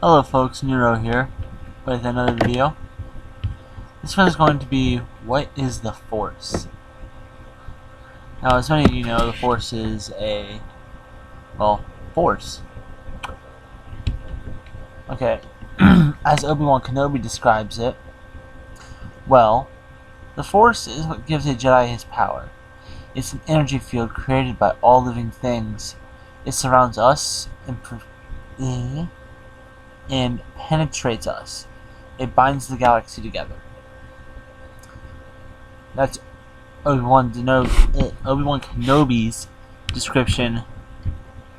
Hello folks, Nero here with another video. This one is going to be, what is the Force? Now, as many of you know, the Force is force. Okay, as Obi-Wan Kenobi describes it, well, the Force is what gives a Jedi his power. It's an energy field created by all living things. It surrounds us and penetrates us. It binds the galaxy together. That's Obi-Wan Kenobi's description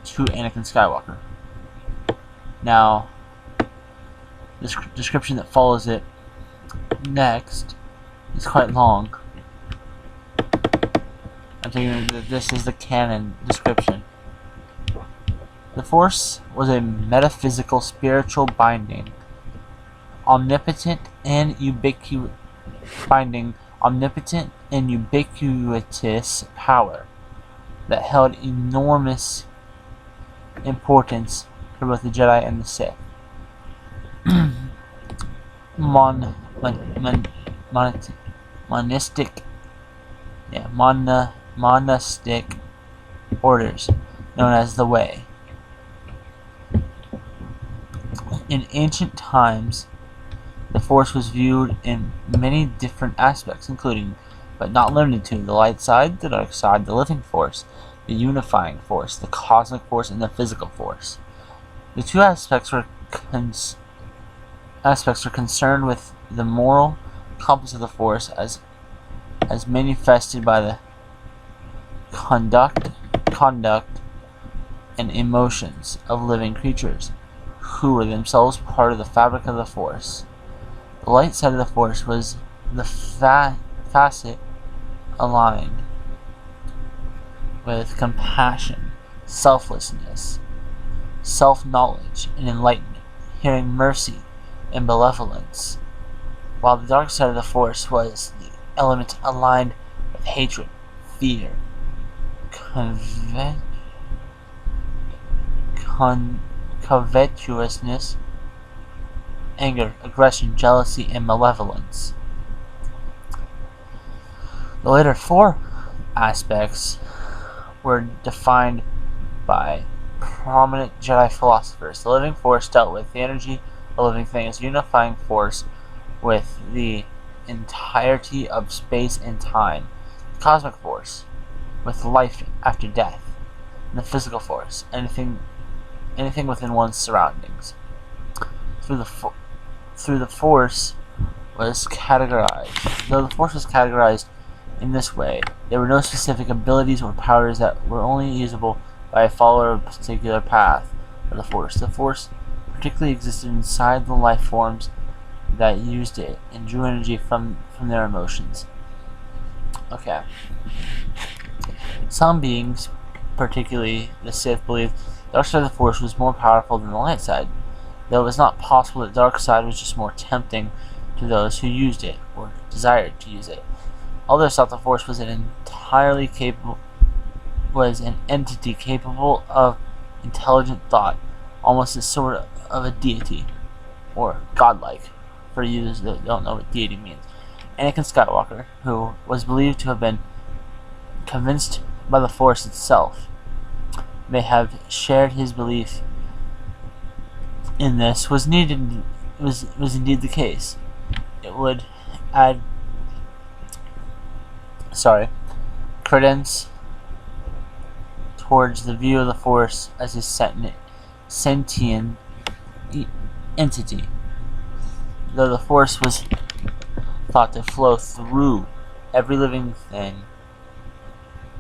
to Anakin Skywalker. Now, the description that follows it next is quite long. I'm thinking that this is the canon description. The Force was a metaphysical spiritual binding, omnipotent and ubiquitous power that held enormous importance for both the Jedi and the Sith. Monastic orders known as the Way. In ancient times, the Force was viewed in many different aspects, including, but not limited to, the light side, the dark side, the living force, the unifying force, the cosmic force, and the physical force. The two aspects were concerned with the moral compass of the Force as manifested by the conduct, and emotions of living creatures, who were themselves part of the fabric of the Force. The light side of the Force was the facet aligned with compassion, selflessness, self-knowledge, and enlightenment, hearing mercy and benevolence, while the dark side of the Force was the element aligned with hatred, fear, covetousness, anger, aggression, jealousy, and malevolence. The later four aspects were defined by prominent Jedi philosophers. The living force dealt with the energy of living things, unifying force with the entirety of space and time, the cosmic force with life after death, and the physical force, anything within one's surroundings. Though the Force was categorized in this way, there were no specific abilities or powers that were only usable by a follower of a particular path of the Force. The Force particularly existed inside the life forms that used it and drew energy from their emotions. Okay. Some beings, particularly the Sith, believed the dark side of the Force was more powerful than the light side, though it was not possible that the dark side was just more tempting to those who used it or desired to use it. Others thought the Force was an entity capable of intelligent thought, almost a sort of a deity, or godlike, for users that don't know what deity means. Anakin Skywalker, who was believed to have been convinced by the Force itself, may have shared his belief in this was indeed the case. It would add credence towards the view of the Force as a sentient entity. Though the Force was thought to flow through every living thing,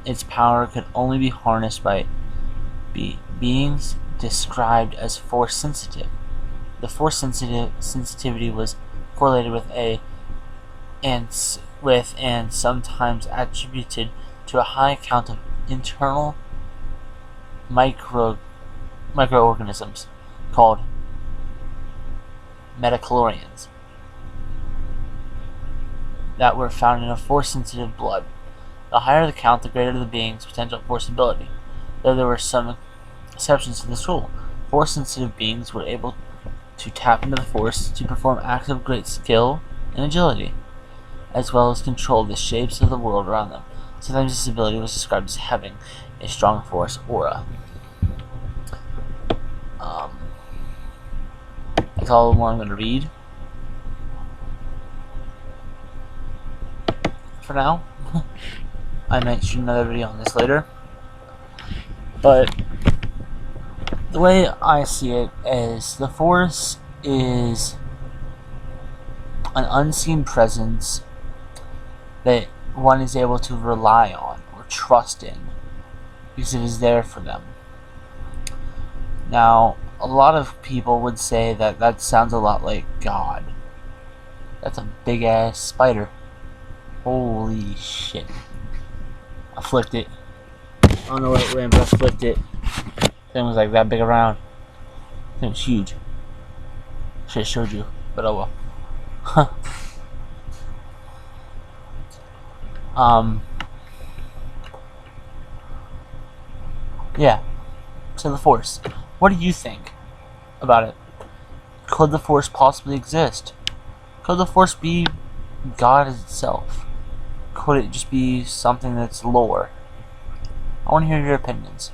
its power could only be harnessed by beings described as Force sensitive. The Force sensitivity was correlated with and sometimes attributed to a high count of internal microorganisms called metachlorians that were found in a Force-sensitive blood. The higher the count, the greater the being's potential Force ability, though there were some exceptions to this rule. Force-sensitive beings were able to tap into the Force to perform acts of great skill and agility, as well as control the shapes of the world around them. Sometimes this ability was described as having a strong Force aura. That's all the one I'm going to read for now. I might shoot another video on this later. But the way I see it is the Force is an unseen presence that one is able to rely on or trust in because it is there for them. Now, a lot of people would say that that sounds a lot like God. That's a big ass spider. Holy shit. I flipped it. I don't know what it went, but I flipped it. Thing was like that big around. Thing was huge. Should have showed you, but oh well. Huh. Yeah. To the Force. What do you think about it? Could the Force possibly exist? Could the Force be God itself? Could it just be something that's lore? I want to hear your opinions.